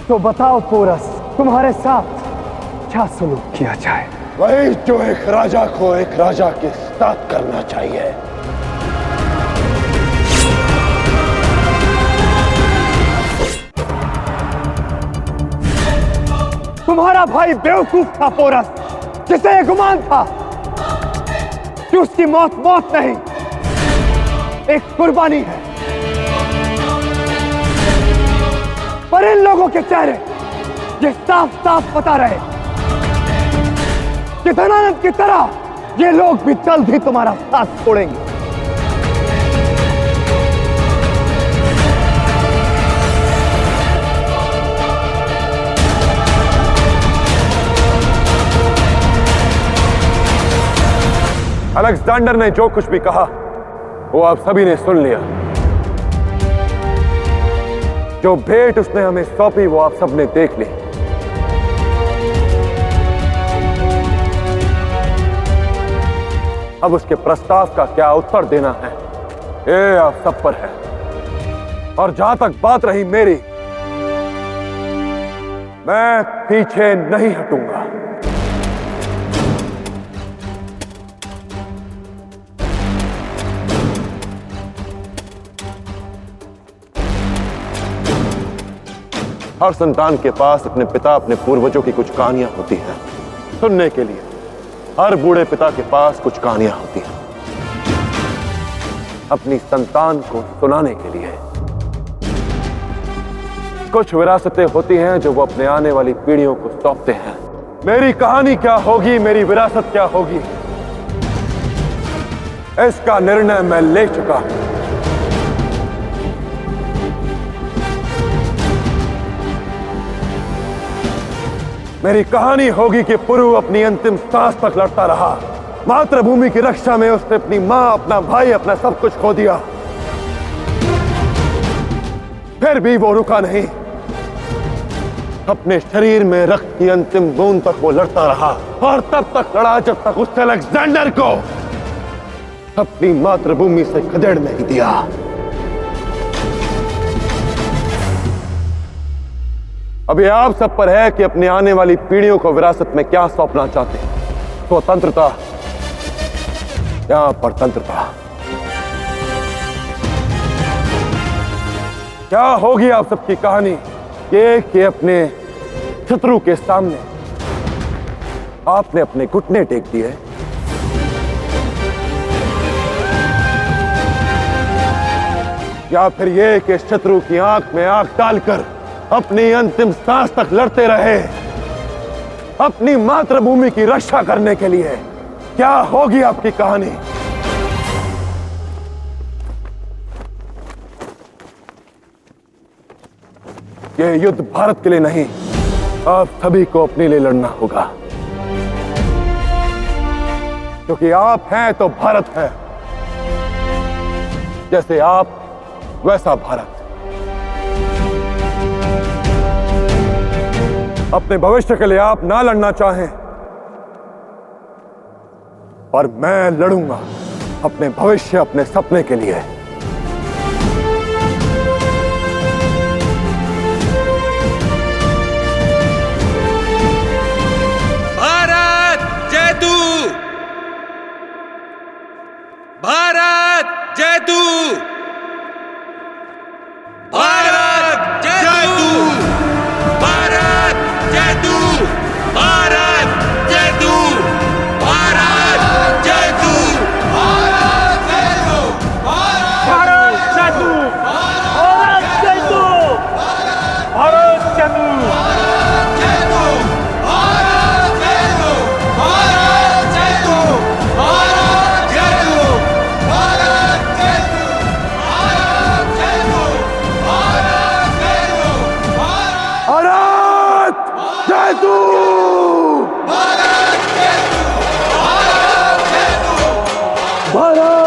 तो बताओ पोरस, तुम्हारे साथ क्या सलूक किया जाए? वही जो एक राजा को एक राजा के साथ करना चाहिए। तुम्हारा भाई बेवकूफ था पोरस, जिसे यह गुमान था कि उसकी मौत मौत नहीं, एक कुर्बानी है। पर इन लोगों के चेहरे ये साफ साफ बता रहे कि धनानंद की तरह ये लोग भी जल्द ही तुम्हारा साथ छोड़ेंगे। अलेक्जेंडर ने जो कुछ भी कहा वो आप सभी ने सुन लिया। जो भेंट उसने हमें सौंपी वो आप सबने देख ली। अब उसके प्रस्ताव का क्या उत्तर देना है ये आप सब पर है। और जहां तक बात रही मेरी, मैं पीछे नहीं हटूंगा। हर संतान के पास अपने पिता, अपने पूर्वजों की कुछ कहानियां होती हैं सुनने के लिए। हर बूढ़े पिता के पास कुछ कहानियां होती हैं अपनी संतान को सुनाने के लिए। कुछ विरासतें होती हैं जो वो अपने आने वाली पीढ़ियों को सौंपते हैं। मेरी कहानी क्या होगी, मेरी विरासत क्या होगी, इसका निर्णय मैं ले चुका हूं। मेरी कहानी होगी कि पुरु अपनी अंतिम सांस तक लड़ता रहा। मातृभूमि की रक्षा में उसने अपनी मां, अपना भाई, अपना सब कुछ खो दिया। फिर भी वो रुका नहीं। अपने शरीर में रक्त की अंतिम बूंद तक वो लड़ता रहा और तब तक लड़ा जब तक उसने अलेक्जेंडर को अपनी मातृभूमि से खदेड़ नहीं दिया। अब ये आप सब पर है कि अपने आने वाली पीढ़ियों को विरासत में क्या सौंपना चाहते हैं। स्वतंत्रता या परतंत्रता? क्या होगी आप सबकी कहानी? ये कि अपने शत्रु के सामने आपने अपने घुटने टेक दिए, या फिर ये कि शत्रु की आंख में आंख डालकर अपनी अंतिम सांस तक लड़ते रहे अपनी मातृभूमि की रक्षा करने के लिए? क्या होगी आपकी कहानी? यह युद्ध भारत के लिए नहीं, आप सभी को अपने लिए लड़ना होगा। क्योंकि आप हैं तो भारत है, जैसे आप वैसा भारत। अपने भविष्य के लिए आप ना लड़ना चाहें, पर मैं लड़ूंगा अपने भविष्य, अपने सपने के लिए। भारत जय तू! भारत जय तू! भारत जय तू! भारत जय तू! भारत जय तू! भारत जय तू! भारत जय तू! भारत जय तू! भारत जय तू! भारत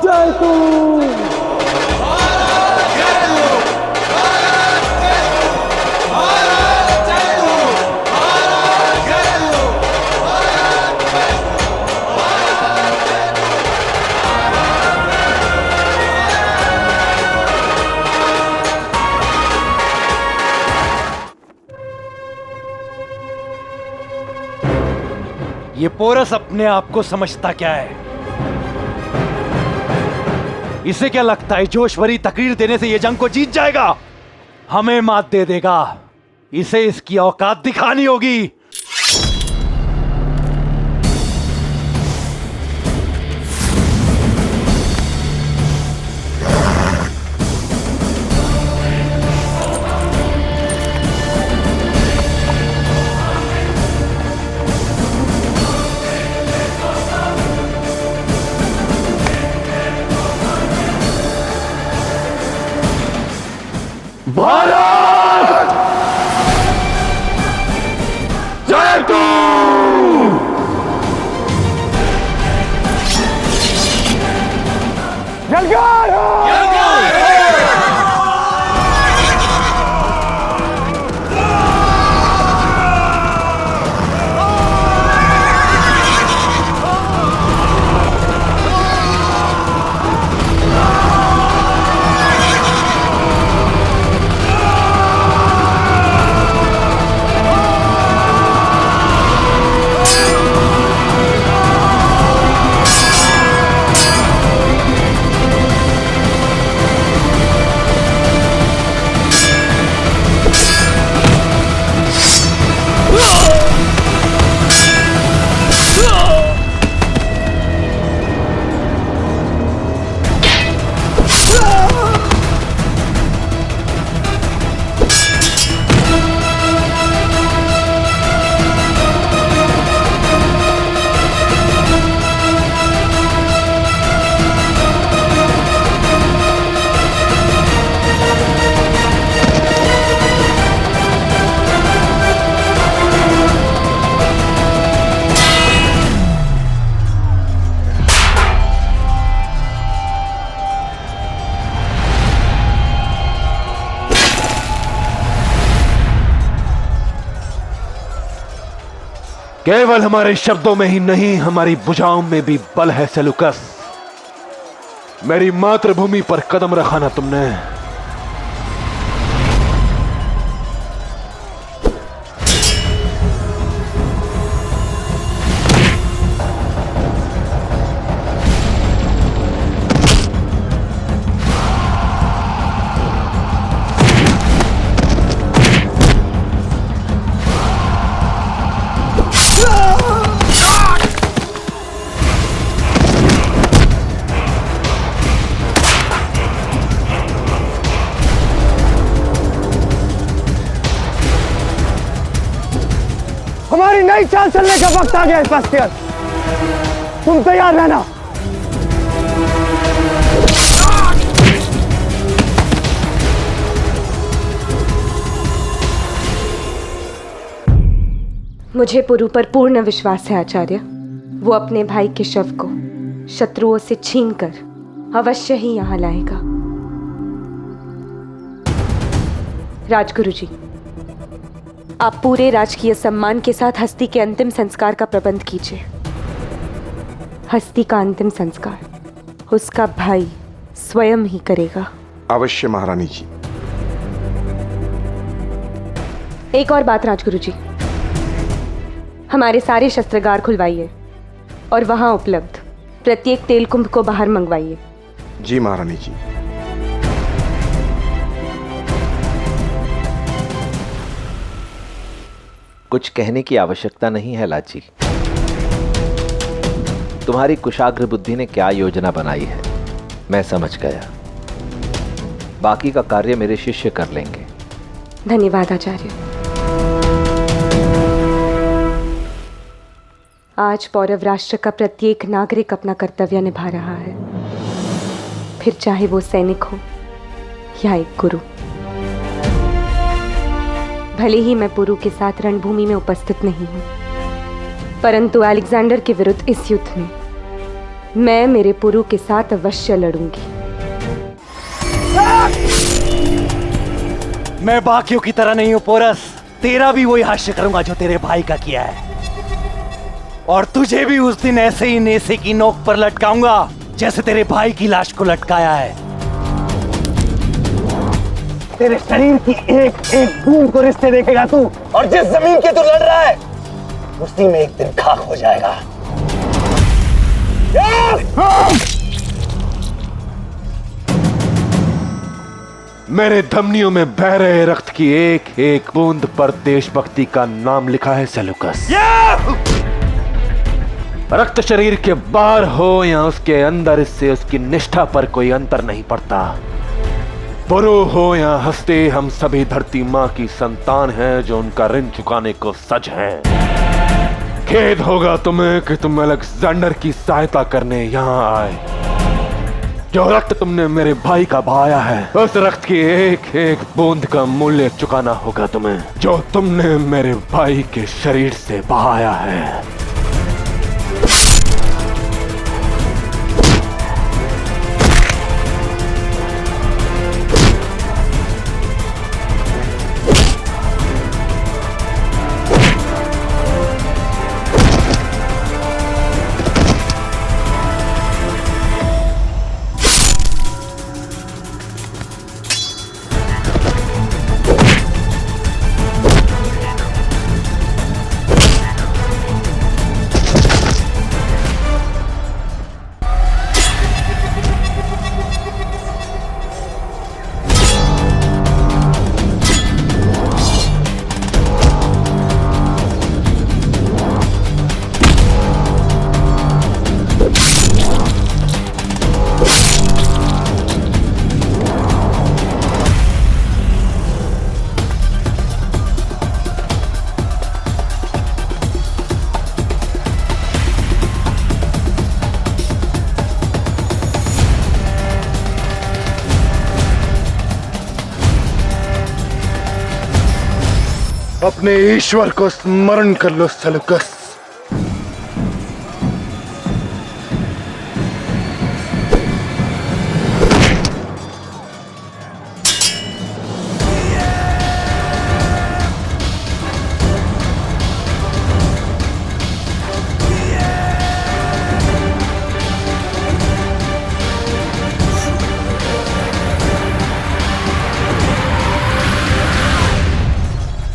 जय तू! ये पोरस अपने आप को समझता क्या है? इसे क्या लगता है जोश भरी तकरीर देने से ये जंग को जीत जाएगा? हमें मात दे देगा। इसे इसकी औकात दिखानी होगी। भारत जय तू। जलगार केवल हमारे शब्दों में ही नहीं, हमारी भुजाओं में भी बल है सेलुकस। मेरी मातृभूमि पर कदम रखा ना तुमने। हमारी नई चाल चलने का वक्त आ गया है सेबेस्टियन। तुम तैयार रहना। मुझे पुरु पर पूर्ण विश्वास है आचार्य। वो अपने भाई के शव को शत्रुओं से छीनकर अवश्य ही यहाँ लाएगा। राजगुरु जी, आप पूरे राजकीय सम्मान के साथ हस्ती के अंतिम संस्कार का प्रबंध कीजिए। हस्ती का अंतिम संस्कार उसका भाई स्वयं ही करेगा। अवश्य महारानी जी। एक और बात राजगुरु जी, हमारे सारे शस्त्रागार खुलवाइए और वहां उपलब्ध प्रत्येक तेल कुंभ को बाहर मंगवाइए। जी महारानी जी। कुछ कहने की आवश्यकता नहीं है लाची। तुम्हारी कुशाग्र बुद्धि ने क्या योजना बनाई है मैं समझ गया। बाकी का कार्य मेरे शिष्य कर लेंगे। धन्यवाद आचार्य। आज पौरव राष्ट्र का प्रत्येक नागरिक अपना कर्तव्य निभा रहा है, फिर चाहे वो सैनिक हो या एक गुरु। भले ही मैं पुरु के साथ रणभूमि में उपस्थित नहीं हूं, परंतु अलेक्जेंडर के विरुद्ध इस युद्ध में मैं मेरे पुरु के साथ अवश्य लड़ूंगी। मैं बाकियों की तरह नहीं हूं पोरस। तेरा भी वही हास्य करूंगा जो तेरे भाई का किया है, और तुझे भी उस दिन ऐसे ही नेसे की नोक पर लटकाऊंगा जैसे तेरे भाई की लाश को लटकाया है। तेरे शरीर की एक एक बूंद को रिश्ते देखेगा तू, और जिस जमीन के तू लड़ रहा है उसी में एक दिन खाक हो जाएगा। मेरे धमनियों में बह रहे रक्त की एक एक बूंद पर देशभक्ति का नाम लिखा है सेलुकस। रक्त शरीर के बाहर हो या उसके अंदर, इससे उसकी निष्ठा पर कोई अंतर नहीं पड़ता। पुरुष हो या हस्ते, हम सभी धरती माँ की संतान हैं जो उनका ऋण चुकाने को सज हैं। खेद होगा तुम्हें कि तुम अलेक्जेंडर की सहायता करने यहाँ आए। जो रक्त तुमने मेरे भाई का बहाया है, उस रक्त की एक एक बूंद का मूल्य चुकाना होगा तुम्हें, जो तुमने मेरे भाई के शरीर से बहाया है। अपने ईश्वर को स्मरण कर लो सेलुकस।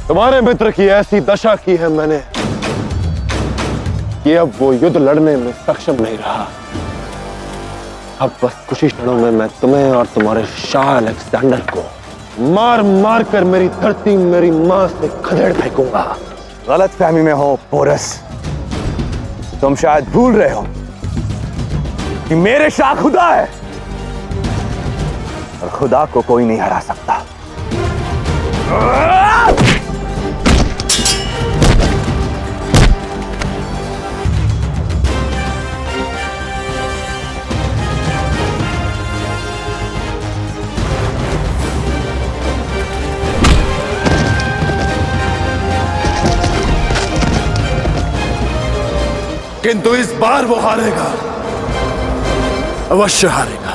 तुम्हारे मित्र की ऐसी दशा की है मैंने कि अब वो युद्ध लड़ने में सक्षम नहीं रहा। अब बस कुछ ही क्षणों में मैं तुम्हें और तुम्हारे शाह अलेक्जेंडर को मार मार कर मेरी धरती, मेरी मां से खदेड़ फेंकूंगा। गलत फहमी में हो पोरस। तुम शायद भूल रहे हो कि मेरे शाह खुदा है और खुदा को कोई नहीं हरा सकता। किंतु इस बार वो हारेगा, अवश्य हारेगा।